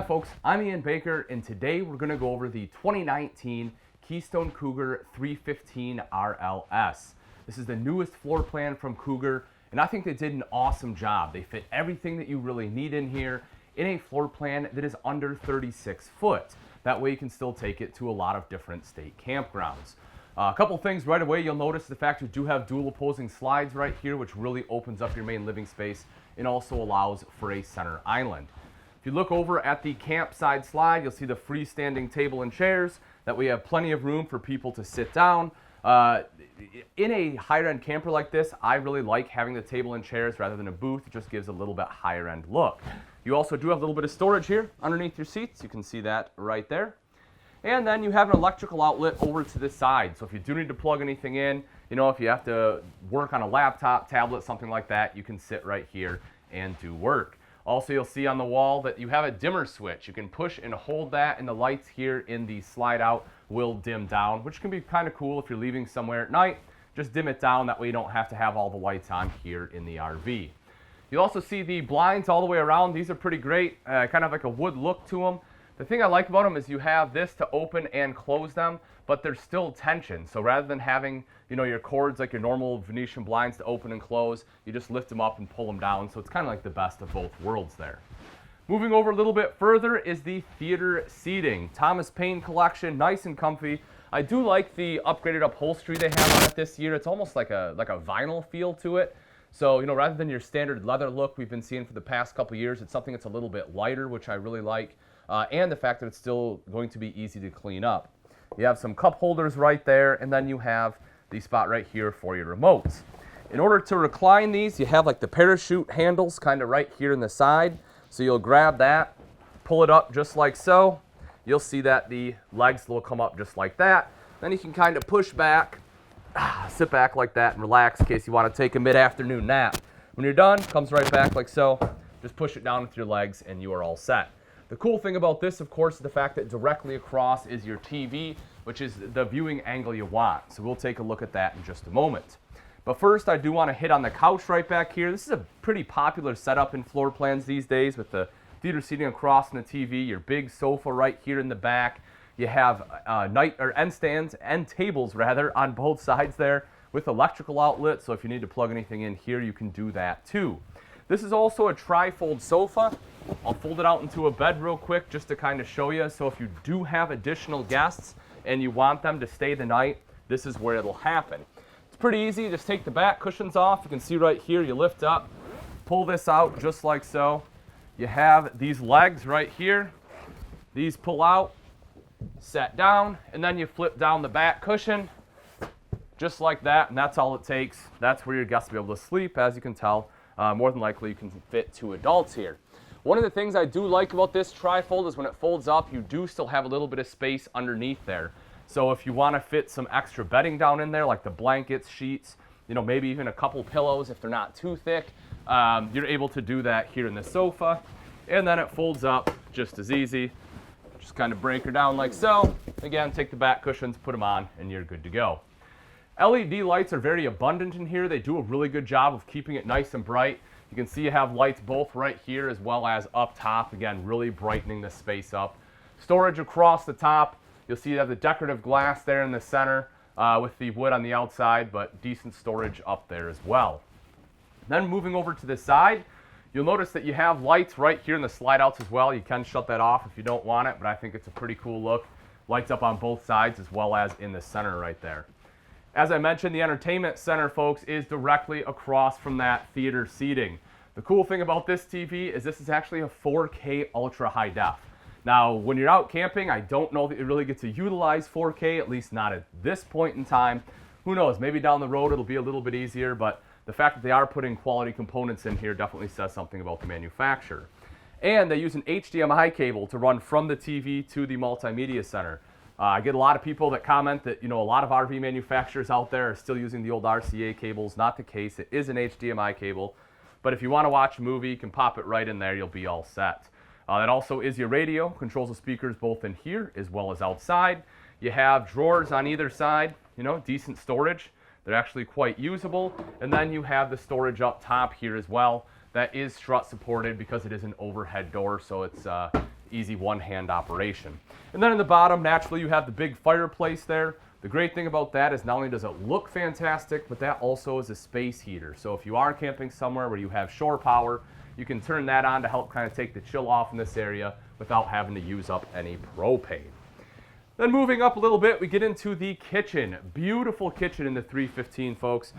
folks, I'm Ian Baker, and today we're going to go over the 2019 Keystone Cougar 315RLS. This is the newest floor plan from Cougar, and I think they did an awesome job. They fit everything that you really need in here in a floor plan that is under 36 foot. That way you can still take it to a lot of different state campgrounds. A couple things right away, you'll notice the fact you do have dual opposing slides right here, which really opens up your main living space and also allows for a center island. If you look over at the campside slide, you'll see the freestanding table and chairs. That way you have plenty of room for people to sit down. In a higher end camper like this, I really like having the table and chairs rather than a booth. It just gives a little bit higher end look. You also do have a little bit of storage here underneath your seats. You can see that right there. And then you have an electrical outlet over to the side. So if you do need to plug anything in, if you have to work on a laptop, tablet, something like that, you can sit right here and do work. Also, you'll see on the wall that you have a dimmer switch. You can push and hold that, and the lights here in the slide out will dim down, which can be kind of cool if you're leaving somewhere at night. Just dim it down, that way you don't have to have all the lights on here in the RV. You'll also see the blinds all the way around. These are pretty great, kind of like a wood look to them. The thing I like about them is you have this to open and close them, but there's still tension. So rather than having, your cords like your normal Venetian blinds to open and close, you just lift them up and pull them down. So it's kind of like the best of both worlds there. Moving over a little bit further is the theater seating. Thomas Paine collection, nice and comfy. I do like the upgraded upholstery they have on it this year. It's almost like a vinyl feel to it. So, rather than your standard leather look we've been seeing for the past couple years, it's something that's a little bit lighter, which I really like. And the fact that it's still going to be easy to clean up. You have some cup holders right there, and then you have the spot right here for your remotes. In order to recline these, you have like the parachute handles kind of right here in the side. So you'll grab that, pull it up just like so. You'll see that the legs will come up just like that. Then you can kind of push back, sit back like that and relax in case you want to take a mid-afternoon nap. When you're done, comes right back like so. Just push it down with your legs and you are all set. The cool thing about this, of course, is the fact that directly across is your TV, which is the viewing angle you want. So we'll take a look at that in just a moment. But first, I do want to hit on the couch right back here. This is a pretty popular setup in floor plans these days with the theater seating across from the TV, your big sofa right here in the back. You have end stands, end tables rather, on both sides there with electrical outlets. So if you need to plug anything in here, you can do that too. This is also a tri-fold sofa. I'll fold it out into a bed real quick just to kind of show you. So if you do have additional guests and you want them to stay the night, this is where it'll happen. It's pretty easy. Just take the back cushions off. You can see right here, you lift up, pull this out just like so. You have these legs right here. These pull out, set down, and then you flip down the back cushion just like that, and that's all it takes. That's where your guests will be able to sleep. As you can tell, more than likely you can fit 2 adults here. One of the things I do like about this tri-fold is when it folds up, you do still have a little bit of space underneath there. So if you want to fit some extra bedding down in there, like the blankets, sheets, maybe even a couple pillows if they're not too thick, you're able to do that here in the sofa. And then it folds up just as easy. Just kind of break her down like so. Again, take the back cushions, put them on, and you're good to go. LED lights are very abundant in here. They do a really good job of keeping it nice and bright. You can see you have lights both right here as well as up top. Again, really brightening the space up. Storage across the top. You'll see you have the decorative glass there in the center with the wood on the outside, but decent storage up there as well. Then moving over to the side, you'll notice that you have lights right here in the slide outs as well. You can shut that off if you don't want it, but I think it's a pretty cool look. Lights up on both sides as well as in the center right there. As I mentioned, the entertainment center, folks, is directly across from that theater seating. The cool thing about this TV is this is actually a 4K ultra high def. Now, when you're out camping, I don't know that you really get to utilize 4K, at least not at this point in time. Who knows, maybe down the road it'll be a little bit easier, but the fact that they are putting quality components in here definitely says something about the manufacturer. And they use an HDMI cable to run from the TV to the multimedia center. I get a lot of people that comment that, a lot of RV manufacturers out there are still using the old RCA cables. Not the case. It is an HDMI cable. But if you want to watch a movie, you can pop it right in there. You'll be all set. That also is your radio. Controls the speakers both in here as well as outside. You have drawers on either side. Decent storage. They're actually quite usable. And then you have the storage up top here as well. That is strut supported because it is an overhead door. So it's easy one-hand operation. And then in the bottom, naturally, you have the big fireplace there. The great thing about that is not only does it look fantastic, but that also is a space heater. So if you are camping somewhere where you have shore power, you can turn that on to help kind of take the chill off in this area without having to use up any propane. Then moving up a little bit, we get into the kitchen. Beautiful kitchen in the 315, folks.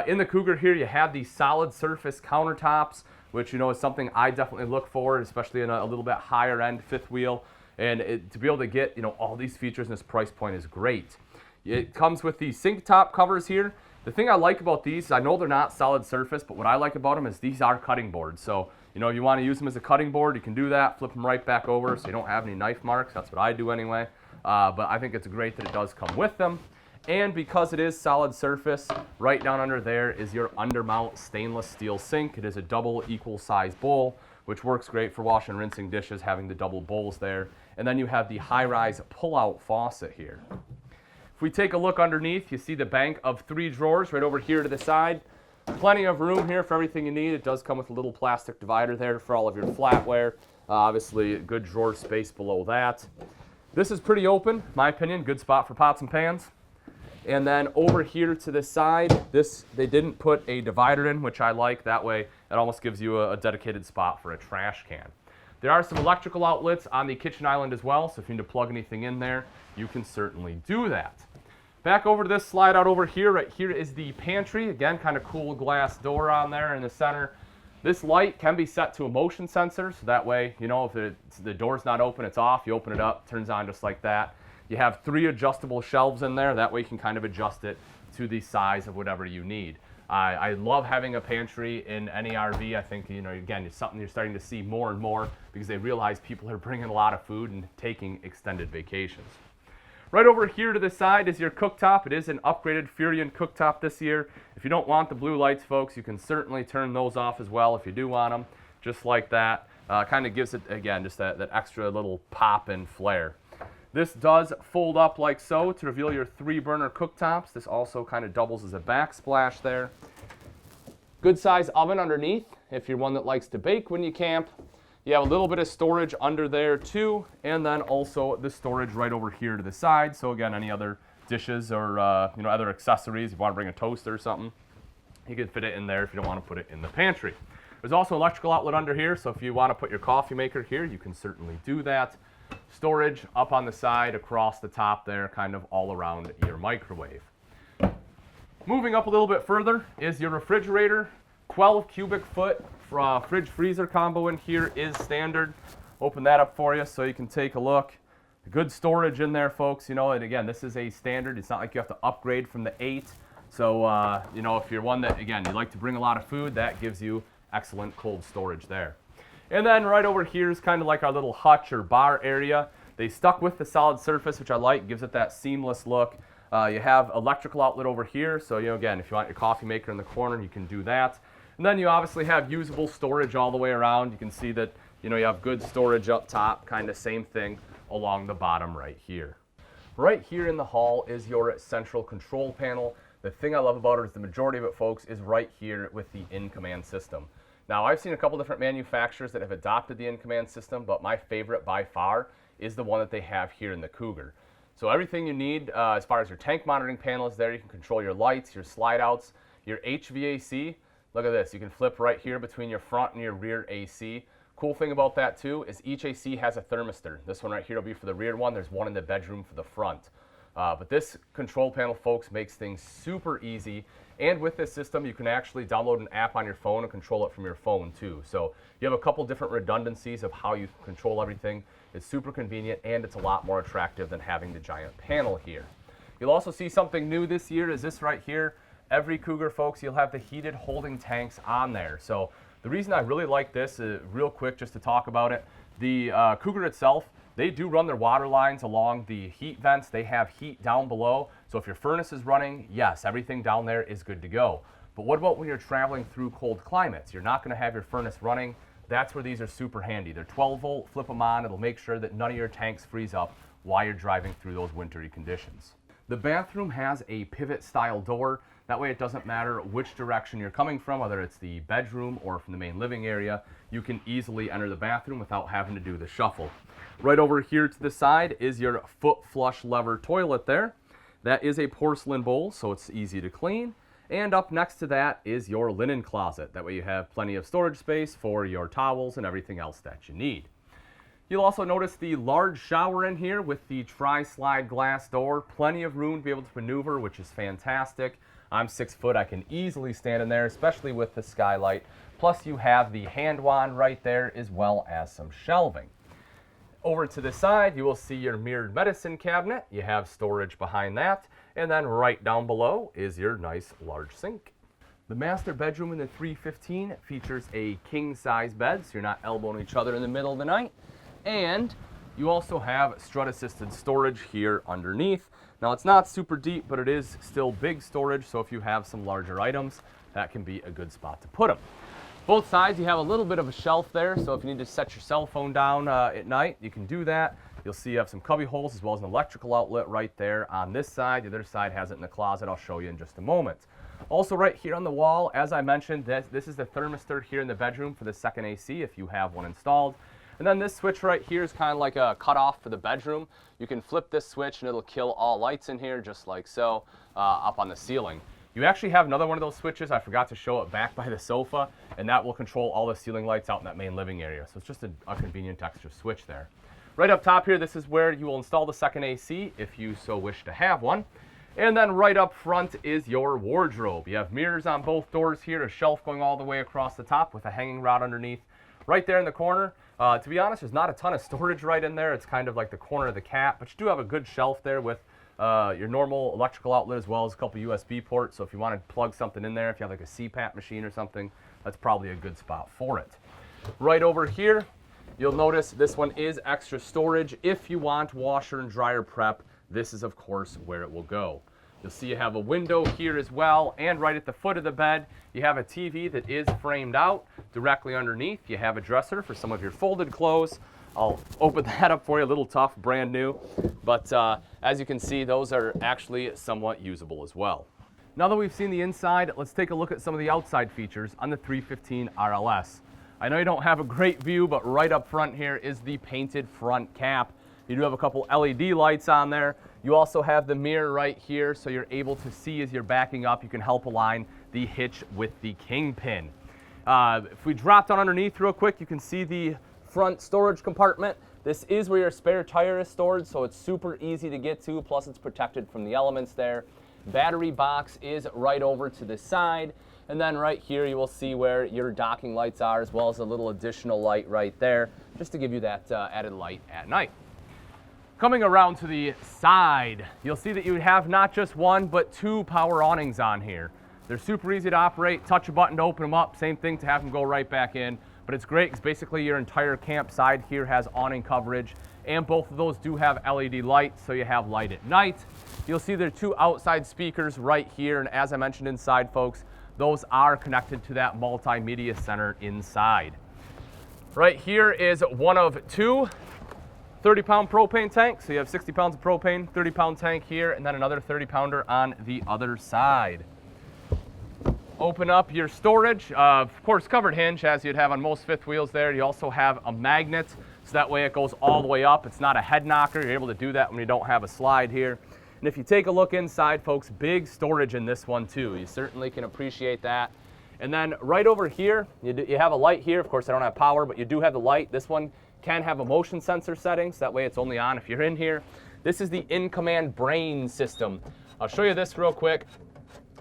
In the Cougar here, you have these solid surface countertops, which is something I definitely look for, especially in a little bit higher end fifth wheel. And to be able to get all these features in this price point is great. It comes with the sink top covers here. The thing I like about these is I know they're not solid surface, but what I like about them is these are cutting boards. So, if you want to use them as a cutting board, you can do that, flip them right back over so you don't have any knife marks. That's what I do anyway. But I think it's great that it does come with them. And because it is solid surface, right down under there is your undermount stainless steel sink. It is a double equal size bowl, which works great for washing and rinsing dishes, having the double bowls there. And then you have the high-rise pull-out faucet here. If we take a look underneath, you see the bank of 3 drawers right over here to the side. Plenty of room here for everything you need. It does come with a little plastic divider there for all of your flatware. Obviously, a good drawer space below that. This is pretty open, in my opinion. Good spot for pots and pans. And then over here to the side, they didn't put a divider in, which I like. That way, it almost gives you a dedicated spot for a trash can. There are some electrical outlets on the kitchen island as well, so if you need to plug anything in there, you can certainly do that. Back over to this slide out over here. Right here is the pantry. Again, kind of cool glass door on there in the center. This light can be set to a motion sensor, so that way, if the door's not open, it's off. You open it up, turns on just like that. You have 3 adjustable shelves in there. That way you can kind of adjust it to the size of whatever you need. I love having a pantry in any RV. I think, again, it's something you're starting to see more and more because they realize people are bringing a lot of food and taking extended vacations. Right over here to the side is your cooktop. It is an upgraded Furion cooktop this year. If you don't want the blue lights, folks, you can certainly turn those off as well if you do want them, just like that. Kind of gives it, again, just that extra little pop and flare. This does fold up like so to reveal your 3-burner cooktops. This also kind of doubles as a backsplash there. Good size oven underneath if you're one that likes to bake when you camp. You have a little bit of storage under there too, and then also the storage right over here to the side. So again, any other dishes or other accessories, if you want to bring a toaster or something, you can fit it in there if you don't want to put it in the pantry. There's also an electrical outlet under here, so if you want to put your coffee maker here, you can certainly do that. Storage up on the side, across the top there, kind of all around your microwave. Moving up a little bit further is your refrigerator. 12 cubic foot fridge freezer combo in here is standard. Open that up for you so you can take a look. Good storage in there, folks. And again, this is a standard. It's not like you have to upgrade from the 8. So, if you're one that, again, you like to bring a lot of food, that gives you excellent cold storage there. And then right over here is kind of like our little hutch or bar area. They stuck with the solid surface, which I like, gives it that seamless look. You have electrical outlet over here, so again, if you want your coffee maker in the corner, you can do that. And then you obviously have usable storage all the way around. You can see that you have good storage up top, kind of same thing along the bottom right here. Right here in the hall is your central control panel. The thing I love about it is the majority of it, folks, is right here with the in-command system. Now, I've seen a couple different manufacturers that have adopted the in-command system, but my favorite by far is the one that they have here in the Cougar. So everything you need as far as your tank monitoring panel is there. You can control your lights, your slide outs, your HVAC. Look at this. You can flip right here between your front and your rear AC. Cool thing about that too is each AC has a thermistor. This one right here will be for the rear one. There's one in the bedroom for the front. But this control panel, folks, makes things super easy. And with this system, you can actually download an app on your phone and control it from your phone too. So you have a couple different redundancies of how you control everything. It's super convenient, and it's a lot more attractive than having the giant panel here. You'll also see something new this year is this right here. Every Cougar, folks, you'll have the heated holding tanks on there. So the reason I really like this, real quick just to talk about it, the Cougar itself, they do run their water lines along the heat vents. They have heat down below. So if your furnace is running, yes, everything down there is good to go. But what about when you're traveling through cold climates? You're not going to have your furnace running. That's where these are super handy. They're 12 volt, flip them on. It'll make sure that none of your tanks freeze up while you're driving through those wintry conditions. The bathroom has a pivot style door. That way it doesn't matter which direction you're coming from, whether it's the bedroom or from the main living area, you can easily enter the bathroom without having to do the shuffle. Right over here to the side is your foot flush lever toilet there. That is a porcelain bowl, so it's easy to clean. And up next to that is your linen closet. That way you have plenty of storage space for your towels and everything else that you need. You'll also notice the large shower in here with the tri-slide glass door. Plenty of room to be able to maneuver, which is fantastic. I'm 6 foot, I can easily stand in there, especially with the skylight. Plus you have the hand wand right there as well as some shelving. Over to the side, you will see your mirrored medicine cabinet. You have storage behind that. And then right down below is your nice large sink. The master bedroom in the 315 features a king-size bed, so you're not elbowing each other in the middle of the night. And you also have strut-assisted storage here underneath. Now it's not super deep, but it is still big storage, so if you have some larger items, that can be a good spot to put them. Both sides, you have a little bit of a shelf there, so if you need to set your cell phone down at night, you can do that. You'll see you have some cubby holes as well as an electrical outlet right there on this side. The other side has it in the closet. I'll show you in just a moment. Also right here on the wall, as I mentioned, this is the thermostat here in the bedroom for the second AC if you have one installed. And then this switch right here is kind of like a cutoff for the bedroom. You can flip this switch and it'll kill all lights in here just like so up on the ceiling. You actually have another one of those switches. I forgot to show it back by the sofa, and that will control all the ceiling lights out in that main living area. So it's just a convenient extra switch there. Right up top here, this is where you will install the second AC if you so wish to have one. And then right up front is your wardrobe. You have mirrors on both doors here, a shelf going all the way across the top with a hanging rod underneath. Right there in the corner, to be honest, there's not a ton of storage right in there. It's kind of like the corner of the cat, but you do have a good shelf there with your normal electrical outlet as well as a couple USB ports. So if you want to plug something in there, if you have like a CPAP machine or something, that's probably a good spot for it. Right over here, you'll notice this one is extra storage. If you want washer and dryer prep, this is of course where it will go. You'll see you have a window here as well, and right at the foot of the bed, you have a TV that is framed out. Directly underneath, you have a dresser for some of your folded clothes. I'll open that up for you, a little tough, brand new, but as you can see, those are actually somewhat usable as well. Now that we've seen the inside, let's take a look at some of the outside features on the 315 RLS. I know you don't have a great view, but right up front here is the painted front cap. You do have a couple LED lights on there. You also have the mirror right here, so you're able to see as you're backing up. You can help align the hitch with the kingpin. If we drop down underneath real quick, you can see the front storage compartment. This is where your spare tire is stored, so it's super easy to get to, plus it's protected from the elements there. Battery box is right over to the side, and then right here you will see where your docking lights are, as well as a little additional light right there, just to give you that added light at night. Coming around to the side, you'll see that you have not just one, but two power awnings on here. They're super easy to operate. Touch a button to open them up. Same thing to have them go right back in. But it's great because basically your entire campsite here has awning coverage, and both of those do have LED lights, so you have light at night. You'll see there are two outside speakers right here, and as I mentioned inside, folks, those are connected to that multimedia center inside. Right here is one of two 30-pound propane tanks. So you have 60 pounds of propane, 30-pound tank here, and then another 30-pounder on the other side. Open up your storage, of course covered hinge as you'd have on most fifth wheels there. You also have a magnet, so that way it goes all the way up. It's not a head knocker. You're able to do that when you don't have a slide here. And if you take a look inside, folks, big storage in this one too. You certainly can appreciate that. And then right over here, you have a light here. Of course, I don't have power, but you do have the light. This one can have a motion sensor setting, so that way it's only on if you're in here. This is the in-command brain system. I'll show you this real quick.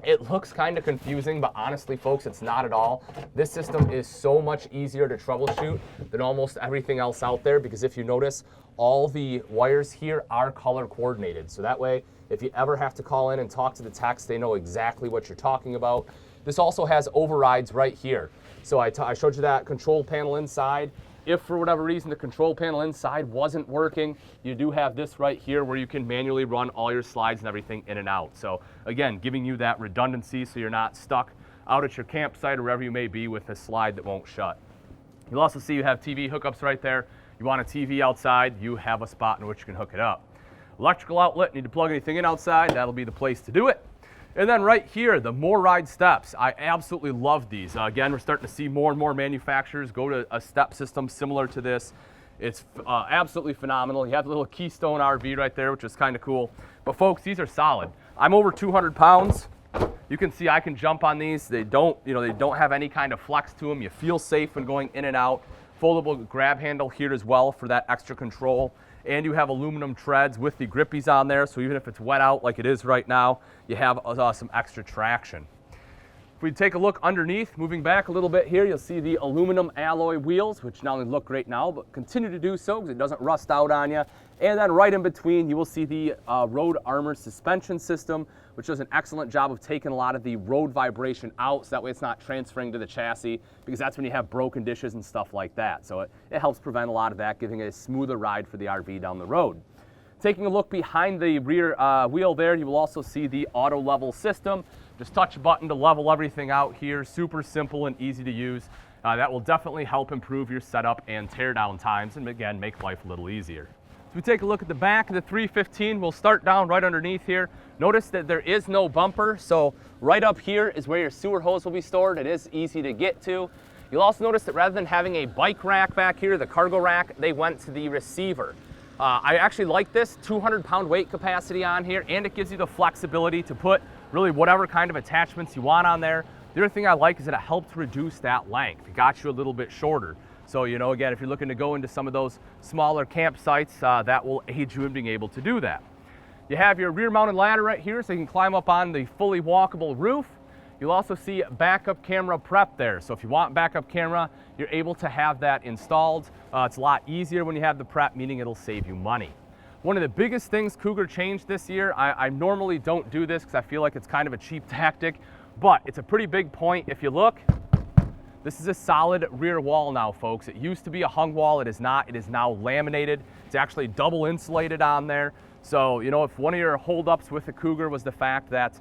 It looks kind of confusing, but honestly, folks, it's not at all. This system is so much easier to troubleshoot than almost everything else out there, because if you notice, all the wires here are color coordinated. So that way, if you ever have to call in and talk to the techs, they know exactly what you're talking about. This also has overrides right here. So I showed you that control panel inside. If for whatever reason the control panel inside wasn't working, you do have this right here where you can manually run all your slides and everything in and out. So again, giving you that redundancy so you're not stuck out at your campsite or wherever you may be with a slide that won't shut. You'll also see you have TV hookups right there. You want a TV outside, you have a spot in which you can hook it up. Electrical outlet, need to plug anything in outside, that'll be the place to do it. And then right here, the More Ride steps. I absolutely love these. Again, we're starting to see more and more manufacturers go to a step system similar to this. It's absolutely phenomenal. You have the little Keystone RV right there, which is kind of cool. But folks, these are solid. I'm over 200 pounds. You can see I can jump on these. They don't have any kind of flex to them. You feel safe when going in and out. Foldable grab handle here as well for that extra control. And you have aluminum treads with the grippies on there, so even if it's wet out like it is right now, you have some extra traction. If we take a look underneath, moving back a little bit here, you'll see the aluminum alloy wheels, which not only look great now, but continue to do so because it doesn't rust out on you. And then right in between, you will see the Road Armor suspension system, which does an excellent job of taking a lot of the road vibration out, so that way it's not transferring to the chassis, because that's when you have broken dishes and stuff like that. So it helps prevent a lot of that, giving it a smoother ride for the RV down the road. Taking a look behind the rear wheel there, you will also see the auto level system. Just touch a button to level everything out here. Super simple and easy to use. That will definitely help improve your setup and teardown times, and again, make life a little easier. If we take a look at the back of the 315, we'll start down right underneath here. Notice that there is no bumper, so right up here is where your sewer hose will be stored. It is easy to get to. You'll also notice that rather than having a bike rack back here, the cargo rack, they went to the receiver. I actually like this 200-pound weight capacity on here, and it gives you the flexibility to put really whatever kind of attachments you want on there. The other thing I like is that it helps reduce that length. It got you a little bit shorter. So, again, if you're looking to go into some of those smaller campsites, that will aid you in being able to do that. You have your rear-mounted ladder right here, so you can climb up on the fully walkable roof. You'll also see backup camera prep there. So if you want backup camera, you're able to have that installed. It's a lot easier when you have the prep, meaning it'll save you money. One of the biggest things Cougar changed this year, I normally don't do this because I feel like it's kind of a cheap tactic, but it's a pretty big point. If you look, this is a solid rear wall now, folks. It used to be a hung wall. It is not. It is now laminated. It's actually double insulated on there. So, if one of your holdups with the Cougar was the fact that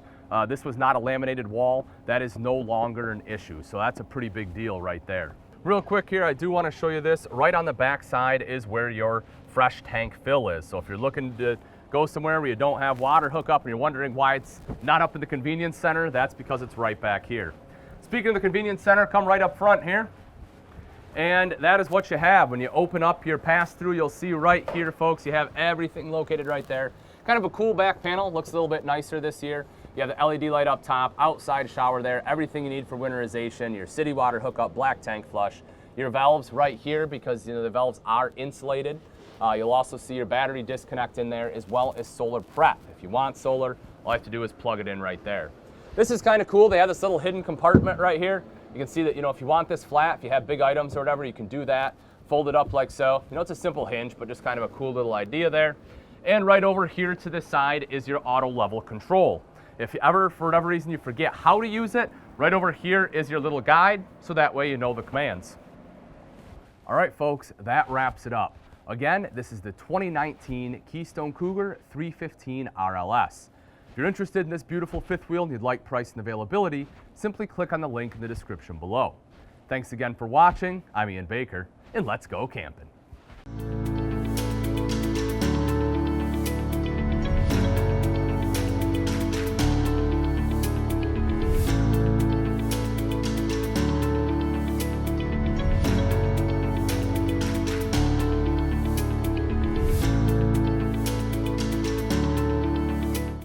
this was not a laminated wall, that is no longer an issue. So that's a pretty big deal right there. Real quick here, I do want to show you this. Right on the back side is where your fresh tank fill is. So if you're looking to go somewhere where you don't have water hookup and you're wondering why it's not up in the convenience center, that's because it's right back here. Speaking of the convenience center, come right up front here. And that is what you have. When you open up your pass-through, you'll see right here, folks, you have everything located right there. Kind of a cool back panel. Looks a little bit nicer this year. You have the LED light up top, outside shower there, everything you need for winterization, your city water hookup, black tank flush, your valves right here because the valves are insulated. You'll also see your battery disconnect in there as well as solar prep. If you want solar, all you have to do is plug it in right there. This is kind of cool. They have this little hidden compartment right here. You can see that, if you want this flat, if you have big items or whatever, you can do that. Fold it up like so. It's a simple hinge, but just kind of a cool little idea there. And right over here to the side is your auto level control. If you ever, for whatever reason, you forget how to use it, right over here is your little guide, so that way you know the commands. All right, folks, that wraps it up. Again, this is the 2019 Keystone Cougar 315RLS. If you're interested in this beautiful fifth wheel and you'd like price and availability, simply click on the link in the description below. Thanks again for watching. I'm Ian Baker, and let's go camping.